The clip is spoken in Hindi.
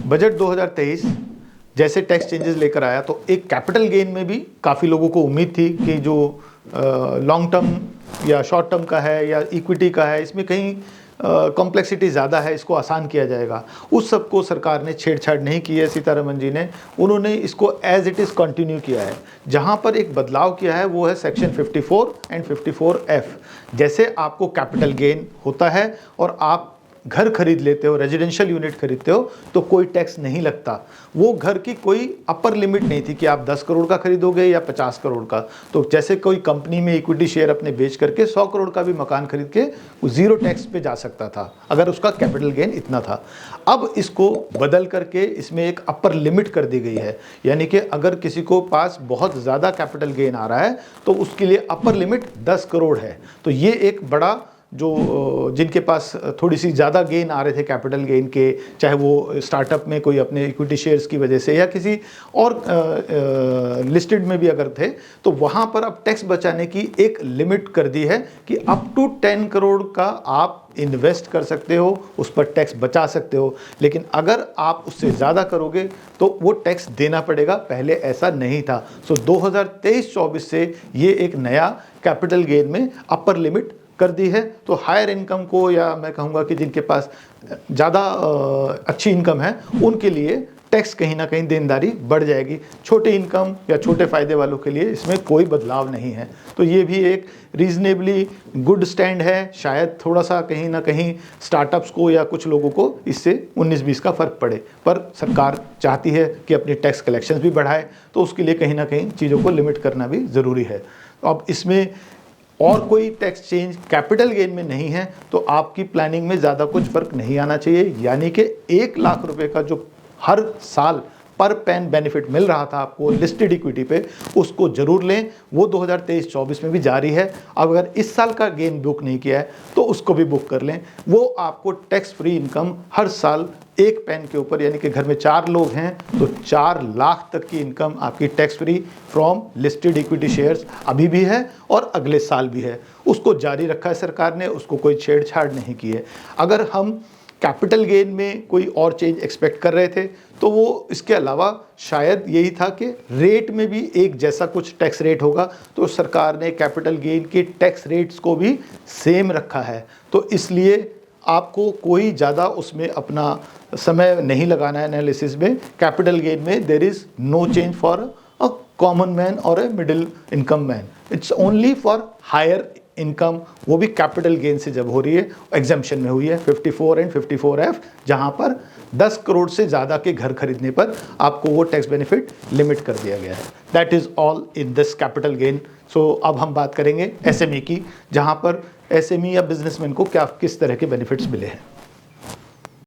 बजट 2023 जैसे टैक्स चेंजेस लेकर आया तो एक कैपिटल गेन में भी काफ़ी लोगों को उम्मीद थी कि जो लॉन्ग टर्म या शॉर्ट टर्म का है या इक्विटी का है, इसमें कहीं कॉम्प्लेक्सिटी ज़्यादा है, इसको आसान किया जाएगा। उस सब को सरकार ने छेड़छाड़ नहीं की है सीतारमन जी ने, उन्होंने इसको एज इट इज़ कंटिन्यू किया है। जहाँ पर एक बदलाव किया है वो है सेक्शन 54 एंड 54F। जैसे आपको कैपिटल गेन होता है और आप घर खरीद लेते हो, रेजिडेंशियल यूनिट खरीदते हो, तो कोई टैक्स नहीं लगता। वो घर की कोई अपर लिमिट नहीं थी कि आप 10 करोड़ का खरीदोगे या 50 करोड़ का। तो जैसे कोई कंपनी में इक्विटी शेयर अपने बेच करके 100 करोड़ का भी मकान खरीद के वो जीरो टैक्स पे जा सकता था अगर उसका कैपिटल गेन इतना था। अब इसको बदल करके इसमें एक अपर लिमिट कर दी गई है, यानी कि अगर किसी को पास बहुत ज़्यादा कैपिटल गेन आ रहा है तो उसके लिए अपर लिमिट 10 करोड़ है। तो ये एक बड़ा जो जिनके पास थोड़ी सी ज़्यादा गेन आ रहे थे कैपिटल गेन के, चाहे वो स्टार्टअप में कोई अपने इक्विटी शेयर्स की वजह से या किसी और लिस्टेड में भी अगर थे, तो वहाँ पर अब टैक्स बचाने की एक लिमिट कर दी है कि अप टू 10 करोड़ का आप इन्वेस्ट कर सकते हो, उस पर टैक्स बचा सकते हो। लेकिन अगर आप उससे ज़्यादा करोगे तो वो टैक्स देना पड़ेगा, पहले ऐसा नहीं था। सो 2023-24 से ये एक नया कैपिटल गेन में अपर लिमिट कर दी है। तो हायर इनकम को, या मैं कहूँगा कि जिनके पास ज़्यादा अच्छी इनकम है, उनके लिए टैक्स कहीं ना कहीं देनदारी बढ़ जाएगी। छोटे इनकम या छोटे फ़ायदे वालों के लिए इसमें कोई बदलाव नहीं है। तो ये भी एक रीजनेबली गुड स्टैंड है। शायद थोड़ा सा कहीं ना कहीं स्टार्टअप्स को या कुछ लोगों को इससे 19-20 का फ़र्क पड़े, पर सरकार चाहती है कि अपनी टैक्स कलेक्शंस भी बढ़ाए, तो उसके लिए कहीं ना कहीं चीज़ों को लिमिट करना भी ज़रूरी है। अब इसमें और कोई टैक्स चेंज कैपिटल गेन में नहीं है, तो आपकी प्लानिंग में ज़्यादा कुछ फ़र्क नहीं आना चाहिए। यानी कि 1 लाख रुपए का जो हर साल पर पैन बेनिफिट मिल रहा था आपको लिस्टेड इक्विटी पे, उसको जरूर लें। वो 2023-24 में भी जारी है। अब अगर इस साल का गेन बुक नहीं किया है तो उसको भी बुक कर लें। वो आपको टैक्स फ्री इनकम हर साल एक पैन के ऊपर, यानी कि घर में 4 लोग हैं तो 4 लाख तक की इनकम आपकी tax free from listed equity shares अभी भी है और अगले साल भी है। उसको जारी रखा है सरकार ने, उसको कोई छेड़छाड़ नहीं की है। अगर हम कैपिटल गेन में कोई और चेंज एक्सपेक्ट कर रहे थे तो वो इसके अलावा शायद यही था कि रेट में भी एक जैसा कुछ टैक्स रेट होगा, तो सरकार ने कैपिटल गेन के टैक्स रेट्स को भी सेम रखा है। तो इसलिए आपको कोई ज़्यादा उसमें अपना समय नहीं लगाना है एनालिसिस में। कैपिटल गेन में there is no change for a common man और a middle income man, it's only for higher income, वो भी कैपिटल गेन से जब हो रही है, एग्जम्पशन में हुई है 54 एंड 54F, जहां पर 10 करोड़ से ज़्यादा के घर खरीदने पर आपको वो टैक्स बेनिफिट लिमिट कर दिया गया है। That is all in this capital gain. So अब हम बात करेंगे एसएमई की, जहां पर एसएमई या बिजनेसमैन को क्या किस तरह के बेनिफिट्स मिले हैं।